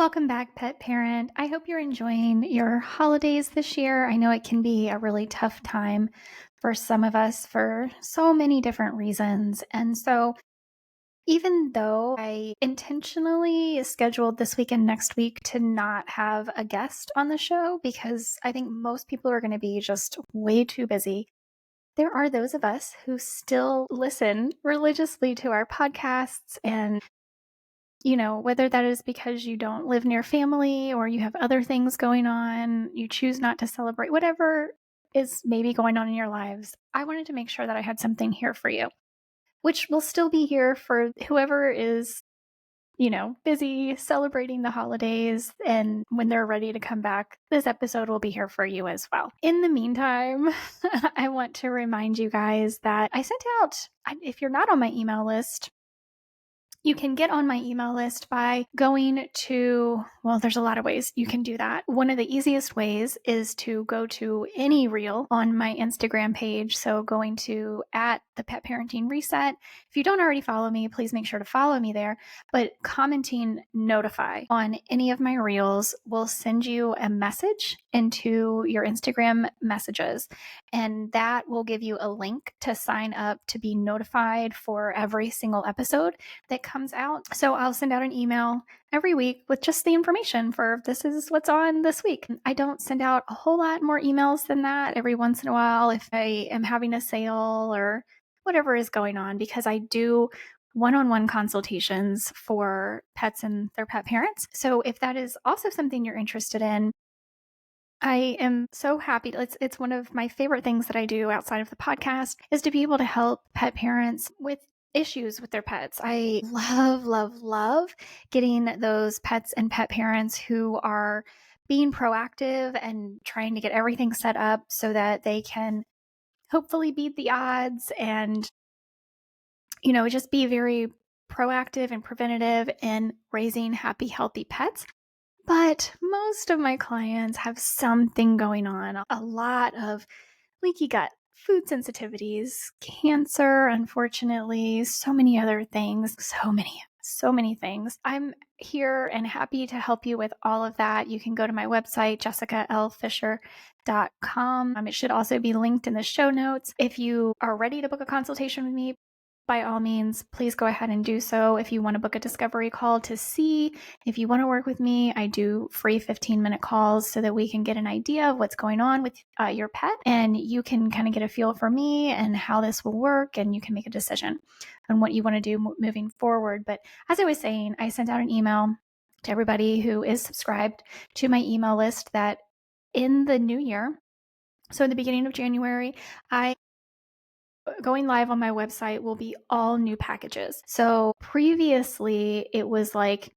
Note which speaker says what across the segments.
Speaker 1: Welcome back, pet parent. I hope you're enjoying your holidays this year. I know it can be a really tough time for some of us for so many different reasons. And so, even though I intentionally scheduled this week and next week to not have a guest on the show because I think most people are going to be just way too busy, there are those of us who still listen religiously to our podcasts and whether that is because you don't live near family or you have other things going on, you choose not to celebrate, whatever is maybe going on in your lives, I wanted to make sure that I had something here for you, which will still be here for whoever is, busy celebrating the holidays. And when they're ready to come back, this episode will be here for you as well. In the meantime, I want to remind you guys that I sent out, if you're not on my email list, you can get on my email list by going to, well, there's a lot of ways you can do that. One of the easiest ways is to go to any reel on my Instagram page. So going to at the Pet Parenting Reset. If you don't already follow me, please make sure to follow me there. But commenting notify on any of my reels will send you a message into your Instagram messages. And that will give you a link to sign up to be notified for every single episode that comes out. So I'll send out an email every week with just the information for this is what's on this week. I don't send out a whole lot more emails than that every once in a while if I am having a sale or whatever is going on, because I do one-on-one consultations for pets and their pet parents. So if that is also something you're interested in, I am so happy. It's one of my favorite things that I do outside of the podcast is to be able to help pet parents with issues with their pets. I love, love, love getting those pets and pet parents who are being proactive and trying to get everything set up so that they can hopefully beat the odds and, just be very proactive and preventative in raising happy, healthy pets. But most of my clients have something going on, a lot of leaky gut, food sensitivities, cancer, unfortunately, so many other things, so many things. I'm here and happy to help you with all of that. You can go to my website, jessicalfisher.com. It should also be linked in the show notes. If you are ready to book a consultation with me, by all means, please go ahead and do so. If you want to book a discovery call to see if you want to work with me, I do free 15-minute calls so that we can get an idea of what's going on with your pet, and you can kind of get a feel for me and how this will work, and you can make a decision on what you want to do moving forward. But as I was saying, I sent out an email to everybody who is subscribed to my email list that in the new year, so in the beginning of January, going live on my website will be all new packages. So previously it was like,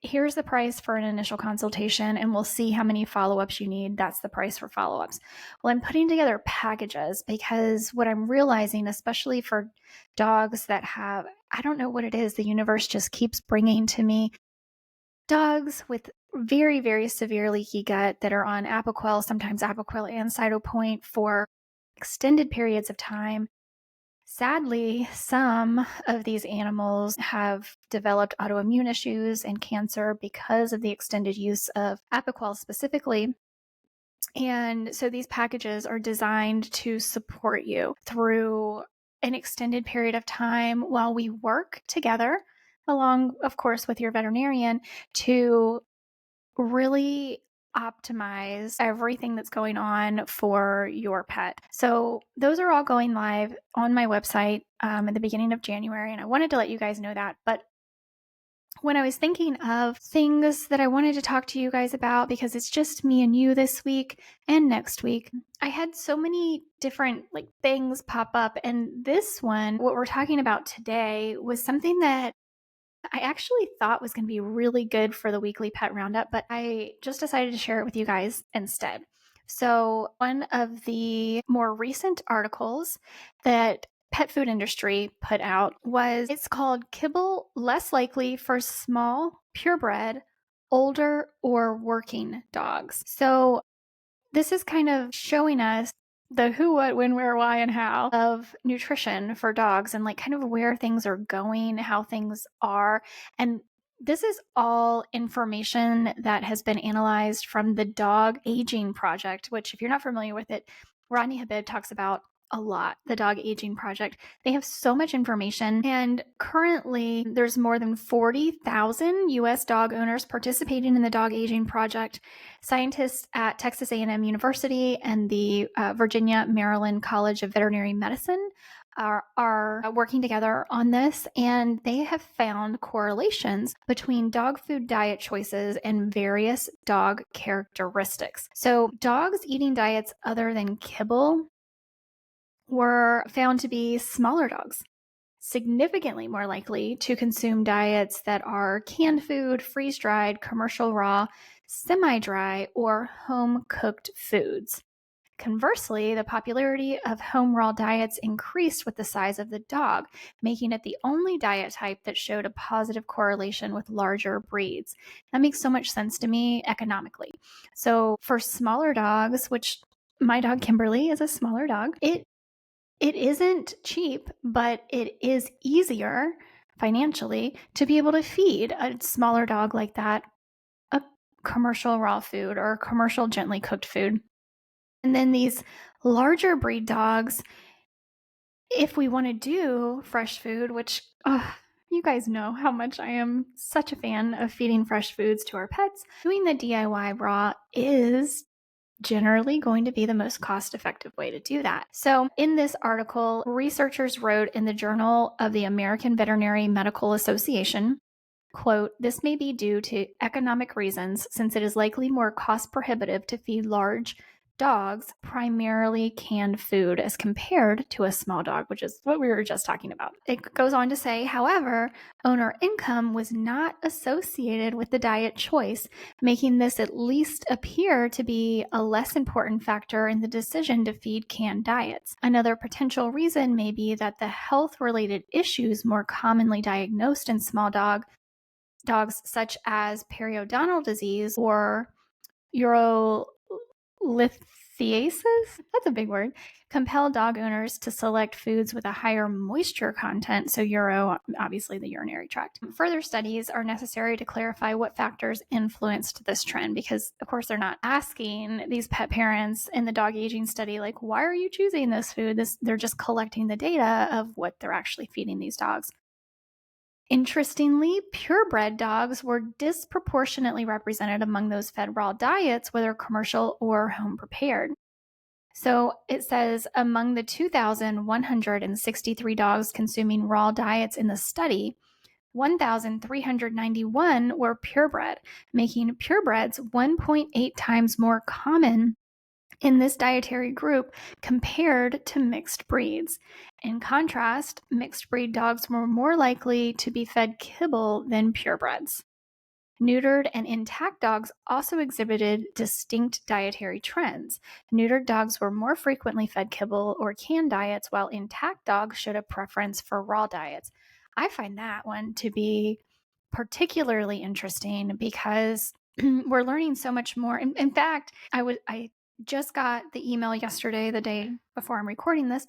Speaker 1: here's the price for an initial consultation and we'll see how many follow-ups you need. That's the price for follow-ups. Well, I'm putting together packages because what I'm realizing, especially for dogs that have, I don't know what it is, the universe just keeps bringing to me dogs with very, very severe leaky gut that are on Apoquel, sometimes Apoquel and Cytopoint for extended periods of time. Sadly, some of these animals have developed autoimmune issues and cancer because of the extended use of Apoquel specifically. And so these packages are designed to support you through an extended period of time while we work together, along, of course, with your veterinarian, to really optimize everything that's going on for your pet. So those are all going live on my website at the beginning of January. And I wanted to let you guys know that. But when I was thinking of things that I wanted to talk to you guys about, because it's just me and you this week and next week, I had so many different things pop up. And this one, what we're talking about today, was something that I actually thought was going to be really good for the weekly pet roundup, but I just decided to share it with you guys instead. So one of the more recent articles that pet food industry put out it's called Kibble Less Likely for Small, Purebred, Older, or Working Dogs. So this is kind of showing us the who, what, when, where, why, and how of nutrition for dogs and kind of where things are going, how things are. And This is all information that has been analyzed from the Dog Aging Project, which, if you're not familiar with it, Rodney Habib talks about a lot, the Dog Aging Project. They have so much information, and currently there's more than 40,000 U.S. dog owners participating in the Dog Aging Project. Scientists at Texas A&M University and the Virginia Maryland College of Veterinary Medicine are working together on this, and they have found correlations between dog food diet choices and various dog characteristics. So, dogs eating diets other than kibble were found to be smaller dogs, significantly more likely to consume diets that are canned food, freeze dried, commercial raw, semi dry, or home cooked foods. Conversely, the popularity of home raw diets increased with the size of the dog, making it the only diet type that showed a positive correlation with larger breeds. That makes so much sense to me economically. So, for smaller dogs, which my dog Kimberly is a smaller dog, it isn't cheap, but it is easier financially to be able to feed a smaller dog like that a commercial raw food or commercial gently cooked food. And then these larger breed dogs, if we want to do fresh food, which you guys know how much I am such a fan of feeding fresh foods to our pets, doing the DIY raw is generally going to be the most cost-effective way to do that. So in this article, researchers wrote in the Journal of the American Veterinary Medical Association, quote, "This may be due to economic reasons, since it is likely more cost prohibitive to feed large dogs primarily canned food as compared to a small dog," which is what we were just talking about. It goes on to say, however, owner income was not associated with the diet choice, making this at least appear to be a less important factor in the decision to feed canned diets. Another potential reason may be that the health-related issues more commonly diagnosed in small dogs, such as periodontal disease or urolithiasis, that's a big word, compel dog owners to select foods with a higher moisture content, so uro, obviously the urinary tract. Further studies are necessary to clarify what factors influenced this trend, because of course they're not asking these pet parents in the dog aging study, like, why are you choosing this food? They're just collecting the data of what they're actually feeding these dogs. Interestingly, purebred dogs were disproportionately represented among those fed raw diets, whether commercial or home prepared. So it says among the 2,163 dogs consuming raw diets in the study, 1,391 were purebred, making purebreds 1.8 times more common in this dietary group compared to mixed breeds. In contrast, mixed breed dogs were more likely to be fed kibble than purebreds. Neutered and intact dogs also exhibited distinct dietary trends. Neutered dogs were more frequently fed kibble or canned diets, while intact dogs showed a preference for raw diets. I find that one to be particularly interesting because we're learning so much more. In fact, I just got the email yesterday, the day before I'm recording this,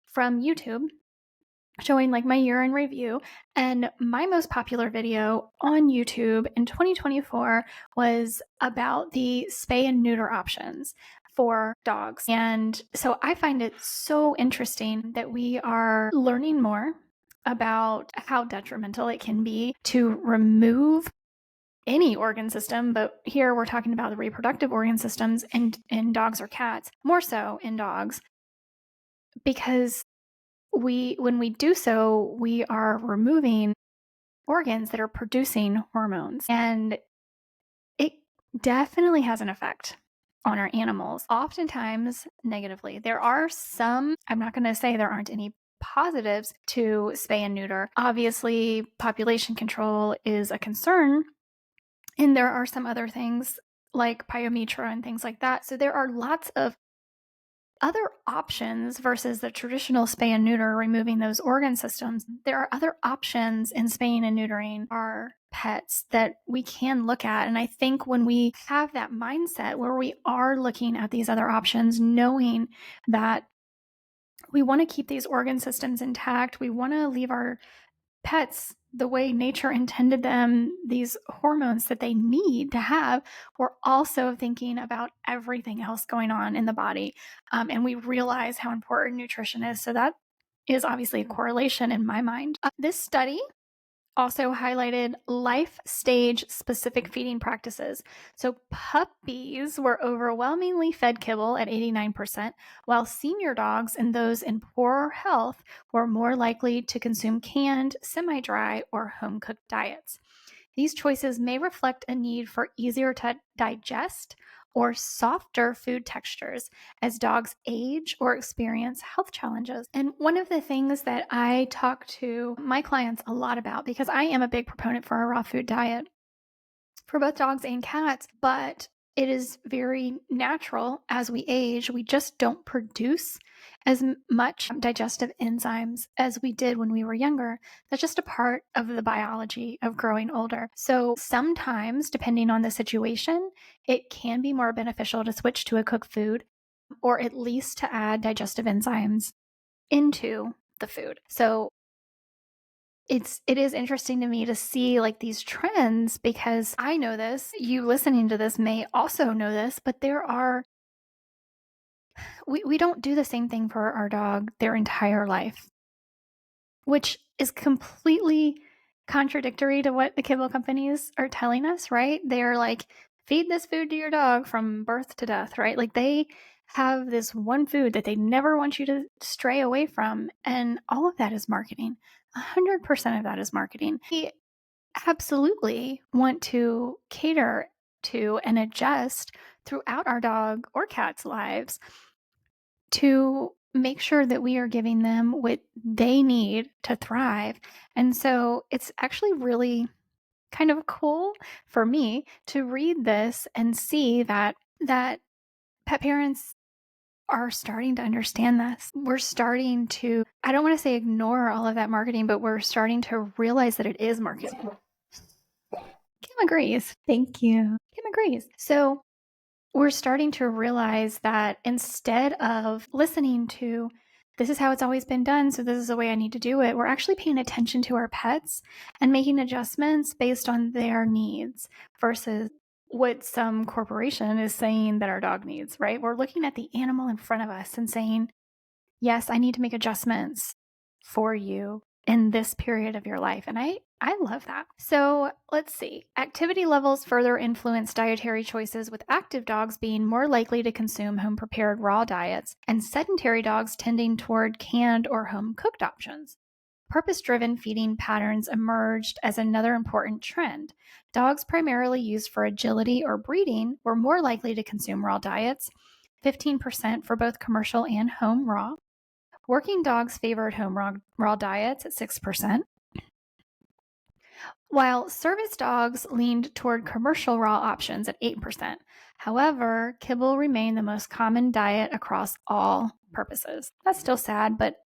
Speaker 1: from YouTube showing like my year in review. And my most popular video on YouTube in 2024 was about the spay and neuter options for dogs. And so I find it so interesting that we are learning more about how detrimental it can be to remove any organ system, but here we're talking about the reproductive organ systems in dogs or cats, more so in dogs, because when we do so, we are removing organs that are producing hormones, and it definitely has an effect on our animals, oftentimes negatively. There are some, I'm not going to say there aren't any positives to spay and neuter. Obviously, population control is a concern, and there are some other things like pyometra and things like that. So there are lots of other options versus the traditional spay and neuter, removing those organ systems. There are other options in spaying and neutering our pets that we can look at. And I think when we have that mindset where we are looking at these other options, knowing that we want to keep these organ systems intact, we want to leave our pets the way nature intended them, these hormones that they need to have, we're also thinking about everything else going on in the body. And we realize how important nutrition is. So that is obviously a correlation in my mind. This study also highlighted life stage specific feeding practices. So puppies were overwhelmingly fed kibble at 89%, while senior dogs and those in poorer health were more likely to consume canned, semi dry, or home cooked diets. These choices may reflect a need for easier to digest or softer food textures as dogs age or experience health challenges. And one of the things that I talk to my clients a lot about, because I am a big proponent for a raw food diet for both dogs and cats, but it is very natural as we age. We just don't produce as much digestive enzymes as we did when we were younger. That's just a part of the biology of growing older. So sometimes, depending on the situation, it can be more beneficial to switch to a cooked food or at least to add digestive enzymes into the food. So it is interesting to me to see like these trends, because I know this, you listening to this may also know this, but we don't do the same thing for our dog their entire life, which is completely contradictory to what the kibble companies are telling us, right? They're like, feed this food to your dog from birth to death, right? Like they have this one food that they never want you to stray away from. And all of that is marketing. 100% of that is marketing. We absolutely want to cater to and adjust throughout our dog or cat's lives to make sure that we are giving them what they need to thrive. And so it's actually really kind of cool for me to read this and see that pet parents are starting to understand this. We're starting to, I don't want to say ignore all of that marketing, but we're starting to realize that it is marketing. Kim agrees. Thank you. Kim agrees. So we're starting to realize that instead of listening to, this is how it's always been done, so this is the way I need to do it, we're actually paying attention to our pets and making adjustments based on their needs versus what some corporation is saying that our dog needs, right? We're looking at the animal in front of us and saying, yes, I need to make adjustments for you in this period of your life. And I love that. So let's see. Activity levels further influence dietary choices, with active dogs being more likely to consume home prepared raw diets and sedentary dogs tending toward canned or home cooked options. Purpose-driven feeding patterns emerged as another important trend. Dogs primarily used for agility or breeding were more likely to consume raw diets, 15% for both commercial and home raw. Working dogs favored home raw diets at 6%, while service dogs leaned toward commercial raw options at 8%. However, kibble remained the most common diet across all purposes. That's still sad, but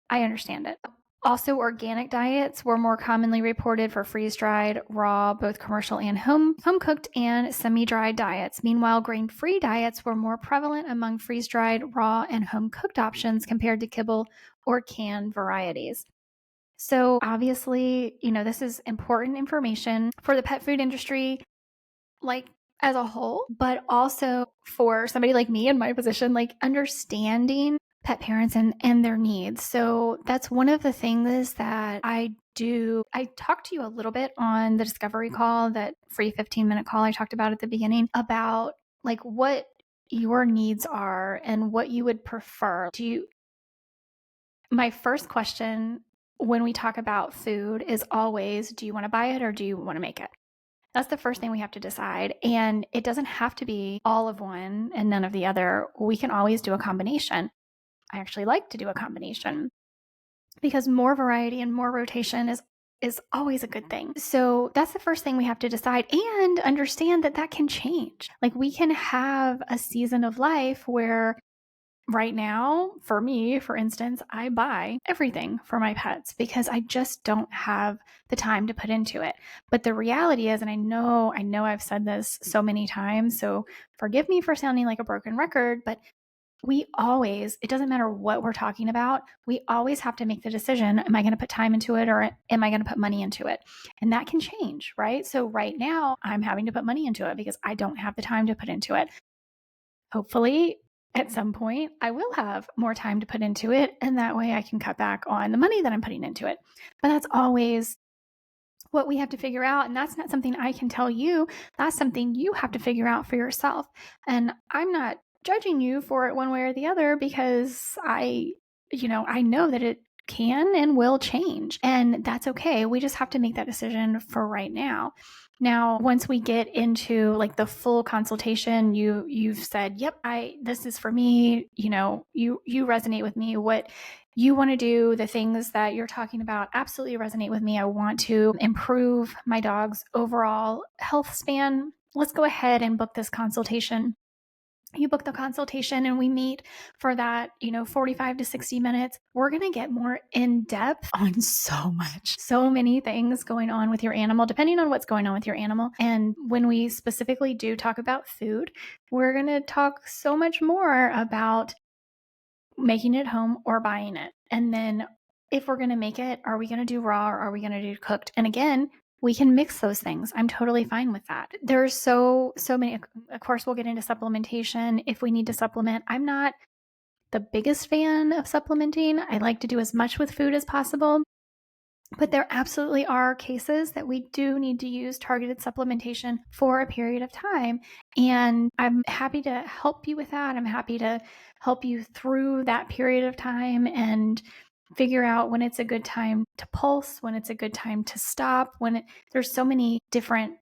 Speaker 1: I understand it. Also, organic diets were more commonly reported for freeze-dried, raw, both commercial and home-cooked and semi-dried diets. Meanwhile, grain-free diets were more prevalent among freeze-dried, raw, and home-cooked options compared to kibble or canned varieties. So obviously, this is important information for the pet food industry, like as a whole, but also for somebody like me in my position, like understanding pet parents and their needs. So that's one of the things that I do. I talked to you a little bit on the discovery call, that free 15-minute call I talked about at the beginning, about like what your needs are and what you would prefer. My first question when we talk about food is always, do you want to buy it or do you want to make it? That's the first thing we have to decide. And it doesn't have to be all of one and none of the other. We can always do a combination. I actually like to do a combination because more variety and more rotation is always a good thing. So that's the first thing we have to decide, and understand that that can change. Like we can have a season of life where right now, for me, for instance, I buy everything for my pets because I just don't have the time to put into it. But the reality is, and I know I've said this so many times, so forgive me for sounding like a broken record, but it doesn't matter what we're talking about, we always have to make the decision, am I going to put time into it or am I going to put money into it? And that can change, right? So right now I'm having to put money into it because I don't have the time to put into it. Hopefully at some point I will have more time to put into it, and that way I can cut back on the money that I'm putting into it. But that's always what we have to figure out. And that's not something I can tell you. That's something you have to figure out for yourself. And I'm not judging you for it one way or the other because I know that it can and will change. And that's okay. We just have to make that decision for right now. Now, once we get into like the full consultation, you've said, "Yep, this is for me." You resonate with me. What you want to do, the things that you're talking about absolutely resonate with me. I want to improve my dog's overall health span. Let's go ahead and book this consultation. You book the consultation and we meet for that, 45 to 60 minutes. We're going to get more in depth on so many things going on with your animal, depending on what's going on with your animal. And when we specifically do talk about food, we're going to talk so much more about making it home or buying it. And then if we're going to make it, are we going to do raw or are we going to do cooked? And again, we can mix those things. I'm totally fine with that. There's so many. Of course, we'll get into supplementation if we need to supplement. I'm not the biggest fan of supplementing. I like to do as much with food as possible. But there absolutely are cases that we do need to use targeted supplementation for a period of time. And I'm happy to help you with that. I'm happy to help you through that period of time and figure out when it's a good time to pulse, when it's a good time to stop, there's so many different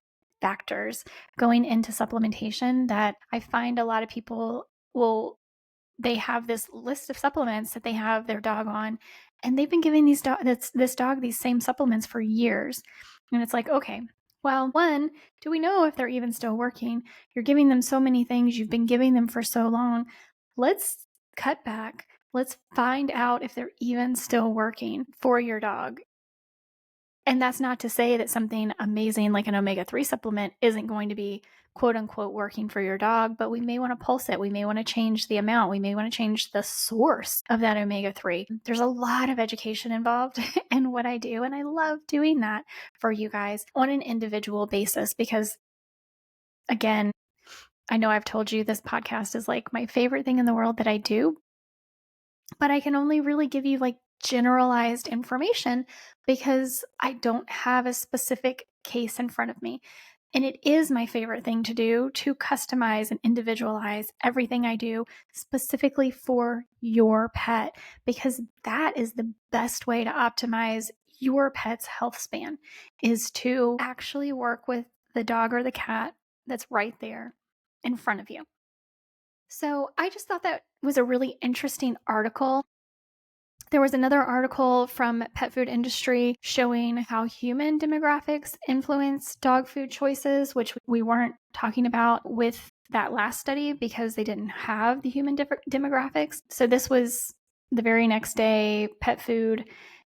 Speaker 1: factors going into supplementation that I find a lot of people they have this list of supplements that they have their dog on, and they've been giving this dog these same supplements for years. And it's like, okay, well, one, do we know if they're even still working? You're giving them so many things, you've been giving them for so long. Let's cut back. Let's find out if they're even still working for your dog. And that's not to say that something amazing like an omega-3 supplement isn't going to be quote unquote working for your dog, but we may want to pulse it. We may want to change the amount. We may want to change the source of that omega-3. There's a lot of education involved in what I do, and I love doing that for you guys on an individual basis because, again, I know I've told you this podcast is like my favorite thing in the world that I do, but I can only really give you like generalized information because I don't have a specific case in front of me. And it is my favorite thing to do to customize and individualize everything I do specifically for your pet, because that is the best way to optimize your pet's health span, is to actually work with the dog or the cat that's right there in front of you. So I just thought that was a really interesting article. There was another article from Pet Food Industry showing how human demographics influence dog food choices, which we weren't talking about with that last study because they didn't have the human demographics. So this was the very next day. Pet Food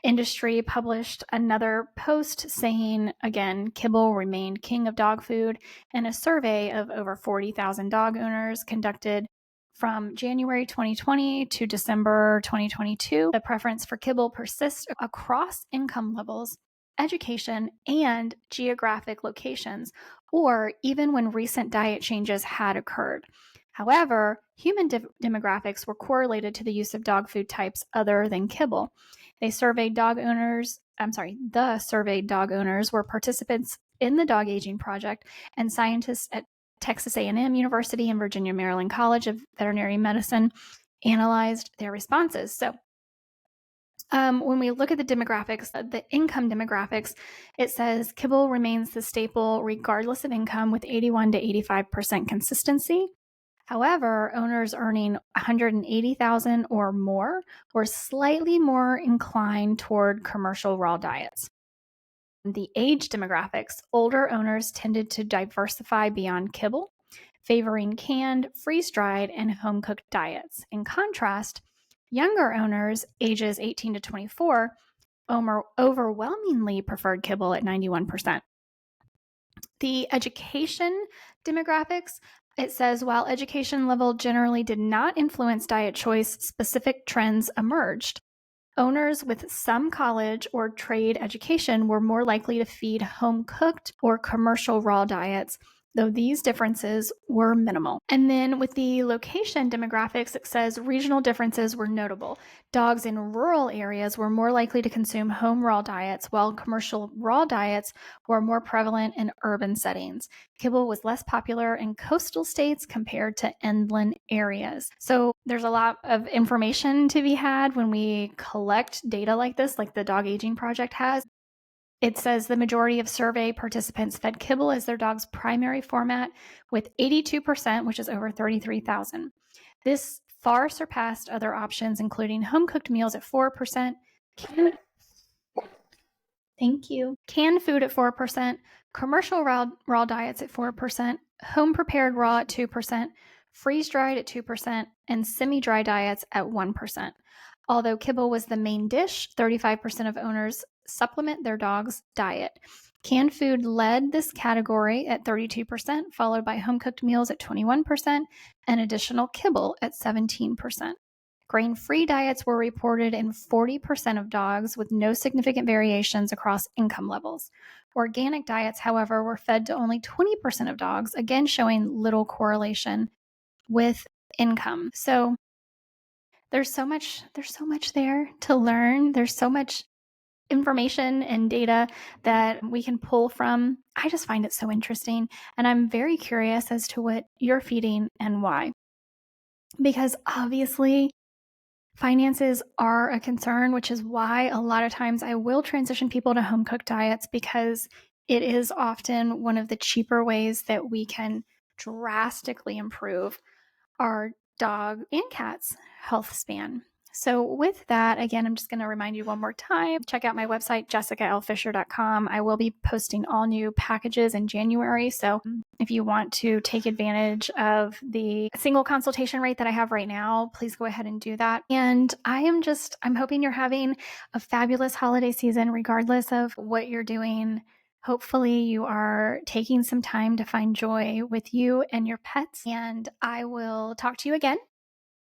Speaker 1: Industry published another post saying, again, kibble remained king of dog food, and a survey of over 40,000 dog owners conducted from January 2020 to December 2022, the preference for kibble persists across income levels, education, and geographic locations, or even when recent diet changes had occurred. However, human demographics were correlated to the use of dog food types other than kibble. The surveyed dog owners were participants in the dog aging project, and scientists at Texas A&M University and Virginia Maryland College of Veterinary Medicine analyzed their responses. So when we look at the demographics, the income demographics, it says kibble remains the staple regardless of income with 81 to 85% consistency. However, owners earning $180,000 or more were slightly more inclined toward commercial raw diets. The age demographics, older owners tended to diversify beyond kibble, favoring canned, freeze-dried, and home-cooked diets. In contrast, younger owners, ages 18 to 24, overwhelmingly preferred kibble at 91%. The education demographics, It says, while education level generally did not influence diet choice, specific trends emerged. Owners with some college or trade education were more likely to feed home cooked or commercial raw diets, though these differences were minimal. And then with the location demographics, it says regional differences were notable. Dogs in rural areas were more likely to consume home raw diets, while commercial raw diets were more prevalent in urban settings. Kibble was less popular in coastal states compared to inland areas. So there's a lot of information to be had when we collect data like this, like the Dog Aging Project has. It says the majority of survey participants fed kibble as their dog's primary format, with 82%, which is over 33,000. This far surpassed other options, including home-cooked meals at 4%, thank you, canned food at 4%, commercial raw diets at 4%, home-prepared raw at 2%, freeze-dried at 2%, and semi-dry diets at 1%. Although kibble was the main dish, 35% of owners supplement their dog's diet. Canned food led this category at 32%, followed by home-cooked meals at 21%, and additional kibble at 17%. Grain-free diets were reported in 40% of dogs, with no significant variations across income levels. Organic diets, however, were fed to only 20% of dogs, again showing little correlation with income. So there's so much there to learn. There's so much information and data that we can pull from. I just find it so interesting, and I'm very curious as to what you're feeding and why. Because obviously, finances are a concern, which is why a lot of times I will transition people to home cooked diets, because it is often one of the cheaper ways that we can drastically improve our dog and cat's health span. So with that, again, I'm just going to remind you one more time, check out my website, jessicalfisher.com. I will be posting all new packages in January. So if you want to take advantage of the single consultation rate that I have right now, please go ahead and do that. And I'm hoping you're having a fabulous holiday season, regardless of what you're doing. Hopefully you are taking some time to find joy with you and your pets. And I will talk to you again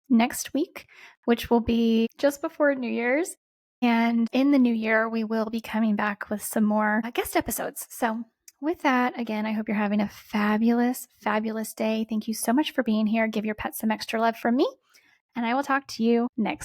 Speaker 1: next week, which will be just before New Year's. And in the new year, we will be coming back with some more guest episodes. So with that, again, I hope you're having a fabulous, fabulous day. Thank you so much for being here. Give your pets some extra love from me, and I will talk to you next